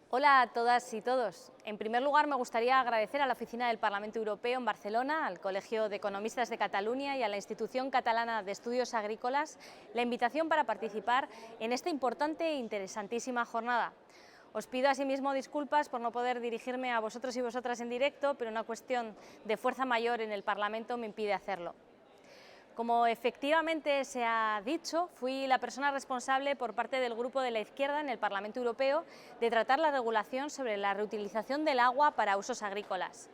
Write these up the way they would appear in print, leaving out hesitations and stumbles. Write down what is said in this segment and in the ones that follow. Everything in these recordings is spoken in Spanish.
Hola a todas y todos. En primer lugar, me gustaría agradecer a la Oficina del Parlamento Europeo en Barcelona, al Colegio de Economistas de Cataluña y a la Institución Catalana de Estudios Agrícolas la invitación para participar en esta importante e interesantísima jornada. Os pido asimismo disculpas por no poder dirigirme a vosotros y vosotras en directo, pero una cuestión de fuerza mayor en el Parlamento me impide hacerlo. Como efectivamente se ha dicho, fui la persona responsable por parte del Grupo de la Izquierda en el Parlamento Europeo de tratar la regulación sobre la reutilización del agua para usos agrícolas.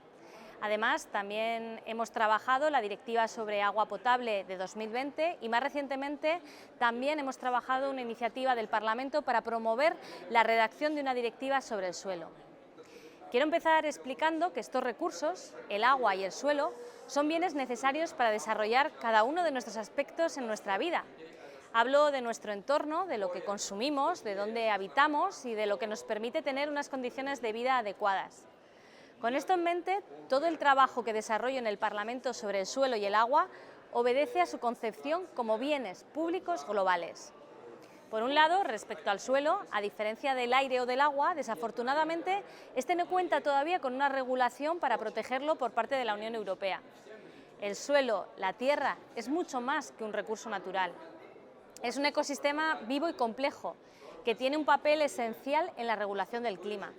Además, también hemos trabajado la Directiva sobre agua potable de 2020 y más recientemente también hemos trabajado una iniciativa del Parlamento para promover la redacción de una directiva sobre el suelo. Quiero empezar explicando que estos recursos, el agua y el suelo, son bienes necesarios para desarrollar cada uno de nuestros aspectos en nuestra vida. Hablo de nuestro entorno, de lo que consumimos, de dónde habitamos y de lo que nos permite tener unas condiciones de vida adecuadas. Con esto en mente, todo el trabajo que desarrollo en el Parlamento sobre el suelo y el agua obedece a su concepción como bienes públicos globales. Por un lado, respecto al suelo, a diferencia del aire o del agua, desafortunadamente, este no cuenta todavía con una regulación para protegerlo por parte de la Unión Europea. El suelo, la tierra, es mucho más que un recurso natural. Es un ecosistema vivo y complejo, que tiene un papel esencial en la regulación del clima.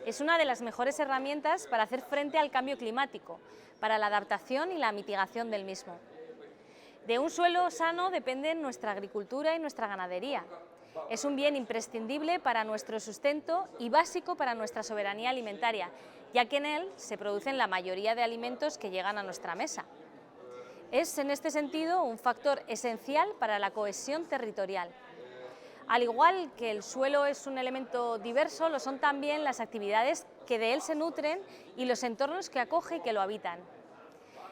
Es una de las mejores herramientas para hacer frente al cambio climático, para la adaptación y la mitigación del mismo. De un suelo sano dependen nuestra agricultura y nuestra ganadería. Es un bien imprescindible para nuestro sustento y básico para nuestra soberanía alimentaria, ya que en él se producen la mayoría de alimentos que llegan a nuestra mesa. Es, en este sentido, un factor esencial para la cohesión territorial. Al igual que el suelo es un elemento diverso, lo son también las actividades que de él se nutren y los entornos que acoge y que lo habitan.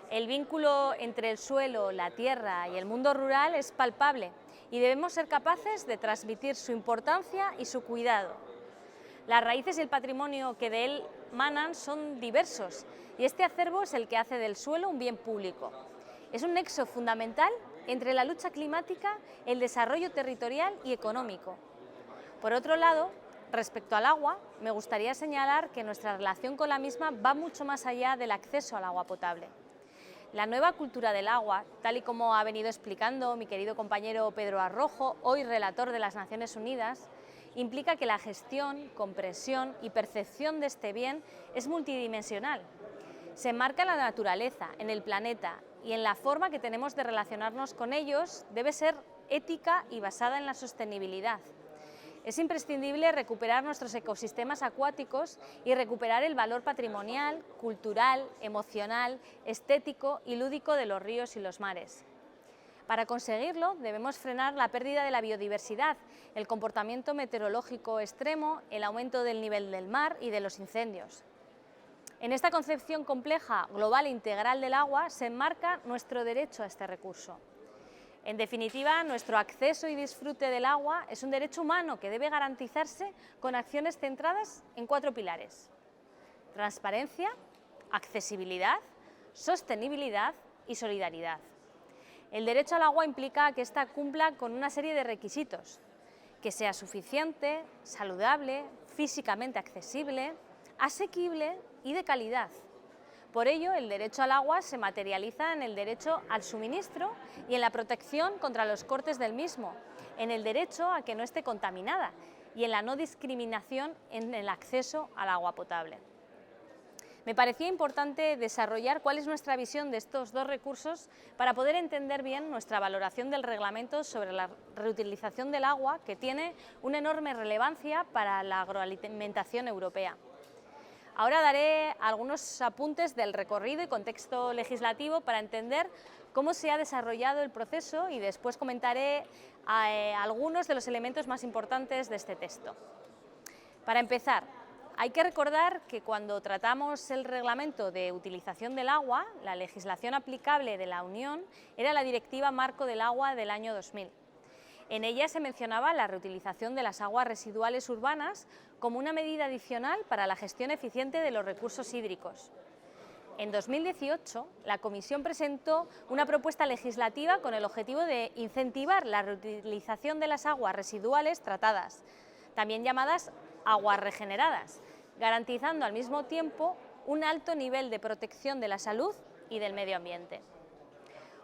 El vínculo entre el suelo, la tierra y el mundo rural es palpable y debemos ser capaces de transmitir su importancia y su cuidado. Las raíces y el patrimonio que de él manan son diversos y este acervo es el que hace del suelo un bien público. Es un nexo fundamental entre la lucha climática, el desarrollo territorial y económico. Por otro lado, respecto al agua, me gustaría señalar que nuestra relación con la misma va mucho más allá del acceso al agua potable. La nueva cultura del agua, tal y como ha venido explicando mi querido compañero Pedro Arrojo, hoy relator de las Naciones Unidas, implica que la gestión, comprensión y percepción de este bien es multidimensional. Se enmarca en la naturaleza, en el planeta y en la forma que tenemos de relacionarnos con ellos debe ser ética y basada en la sostenibilidad. Es imprescindible recuperar nuestros ecosistemas acuáticos y recuperar el valor patrimonial, cultural, emocional, estético y lúdico de los ríos y los mares. Para conseguirlo, debemos frenar la pérdida de la biodiversidad, el comportamiento meteorológico extremo, el aumento del nivel del mar y de los incendios. En esta concepción compleja, global e integral del agua se enmarca nuestro derecho a este recurso. En definitiva, nuestro acceso y disfrute del agua es un derecho humano que debe garantizarse con acciones centradas en 4 pilares: transparencia, accesibilidad, sostenibilidad y solidaridad. El derecho al agua implica que ésta cumpla con una serie de requisitos: que sea suficiente, saludable, físicamente accesible, asequible y de calidad. Por ello, el derecho al agua se materializa en el derecho al suministro y en la protección contra los cortes del mismo, en el derecho a que no esté contaminada y en la no discriminación en el acceso al agua potable. Me parecía importante desarrollar cuál es nuestra visión de estos 2 recursos para poder entender bien nuestra valoración del reglamento sobre la reutilización del agua, que tiene una enorme relevancia para la agroalimentación europea. Ahora daré algunos apuntes del recorrido y contexto legislativo para entender cómo se ha desarrollado el proceso y después comentaré algunos de los elementos más importantes de este texto. Para empezar, hay que recordar que cuando tratamos el reglamento de utilización del agua, la legislación aplicable de la Unión era la Directiva Marco del Agua del año 2000. En ella se mencionaba la reutilización de las aguas residuales urbanas como una medida adicional para la gestión eficiente de los recursos hídricos. En 2018, la Comisión presentó una propuesta legislativa con el objetivo de incentivar la reutilización de las aguas residuales tratadas, también llamadas aguas regeneradas, garantizando al mismo tiempo un alto nivel de protección de la salud y del medio ambiente.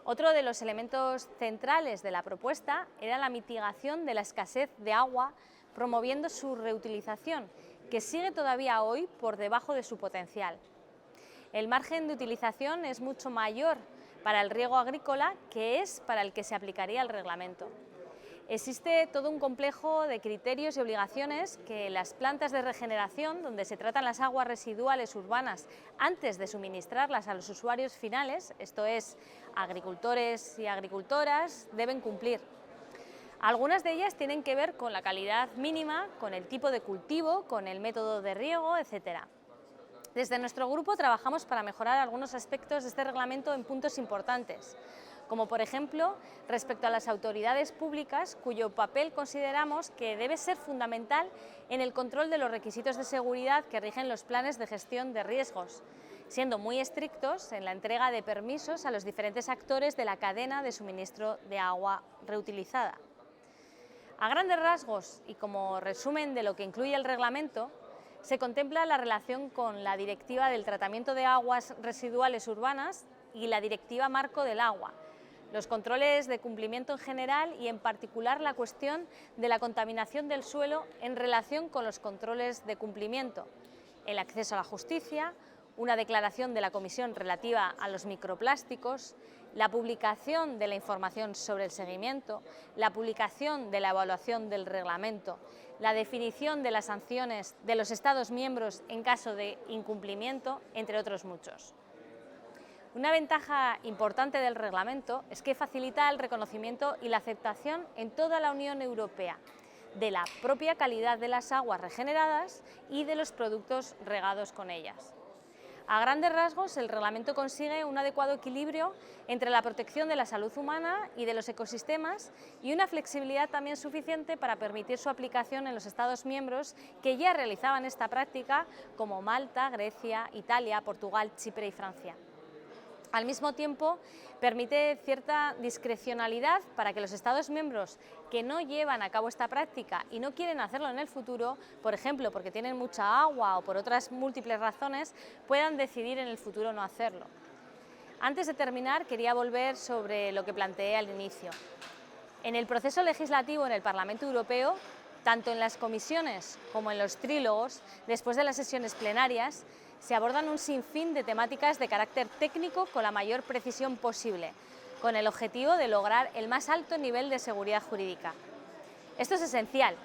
Otro de los elementos centrales de la propuesta era la mitigación de la escasez de agua, promoviendo su reutilización, que sigue todavía hoy por debajo de su potencial. El margen de utilización es mucho mayor para el riego agrícola que es para el que se aplicaría el reglamento. Existe todo un complejo de criterios y obligaciones que las plantas de regeneración, donde se tratan las aguas residuales urbanas antes de suministrarlas a los usuarios finales, esto es, agricultores y agricultoras, deben cumplir. Algunas de ellas tienen que ver con la calidad mínima, con el tipo de cultivo, con el método de riego, etc. Desde nuestro grupo trabajamos para mejorar algunos aspectos de este reglamento en puntos importantes, como por ejemplo respecto a las autoridades públicas, cuyo papel consideramos que debe ser fundamental en el control de los requisitos de seguridad que rigen los planes de gestión de riesgos, siendo muy estrictos en la entrega de permisos a los diferentes actores de la cadena de suministro de agua reutilizada. A grandes rasgos y como resumen de lo que incluye el reglamento, se contempla la relación con la Directiva del Tratamiento de Aguas Residuales Urbanas y la Directiva Marco del Agua, los controles de cumplimiento en general y en particular la cuestión de la contaminación del suelo en relación con los controles de cumplimiento, el acceso a la justicia, una declaración de la Comisión relativa a los microplásticos, la publicación de la información sobre el seguimiento, la publicación de la evaluación del reglamento, la definición de las sanciones de los Estados miembros en caso de incumplimiento, entre otros muchos. Una ventaja importante del reglamento es que facilita el reconocimiento y la aceptación en toda la Unión Europea de la propia calidad de las aguas regeneradas y de los productos regados con ellas. A grandes rasgos, el reglamento consigue un adecuado equilibrio entre la protección de la salud humana y de los ecosistemas y una flexibilidad también suficiente para permitir su aplicación en los Estados miembros que ya realizaban esta práctica, como Malta, Grecia, Italia, Portugal, Chipre y Francia. Al mismo tiempo, permite cierta discrecionalidad para que los Estados miembros que no llevan a cabo esta práctica y no quieren hacerlo en el futuro, por ejemplo, porque tienen mucha agua o por otras múltiples razones, puedan decidir en el futuro no hacerlo. Antes de terminar, quería volver sobre lo que planteé al inicio. En el proceso legislativo en el Parlamento Europeo, tanto en las comisiones como en los trílogos, después de las sesiones plenarias, se abordan un sinfín de temáticas de carácter técnico con la mayor precisión posible, con el objetivo de lograr el más alto nivel de seguridad jurídica. Esto es esencial.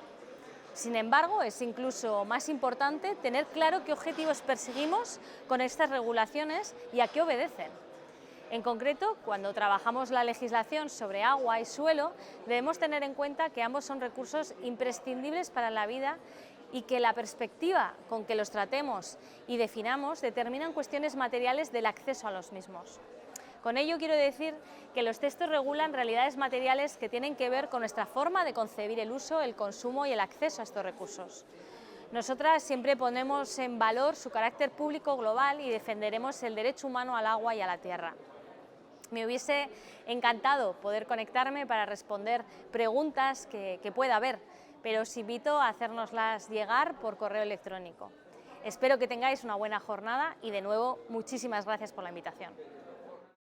Sin embargo, es incluso más importante tener claro qué objetivos perseguimos con estas regulaciones y a qué obedecen. En concreto, cuando trabajamos la legislación sobre agua y suelo, debemos tener en cuenta que ambos son recursos imprescindibles para la vida y que la perspectiva con que los tratemos y definamos determinan cuestiones materiales del acceso a los mismos. Con ello quiero decir que los textos regulan realidades materiales que tienen que ver con nuestra forma de concebir el uso, el consumo y el acceso a estos recursos. Nosotras siempre ponemos en valor su carácter público global y defenderemos el derecho humano al agua y a la tierra. Me hubiese encantado poder conectarme para responder preguntas que pueda haber, pero os invito a hacérnoslas llegar por correo electrónico. Espero que tengáis una buena jornada y de nuevo muchísimas gracias por la invitación.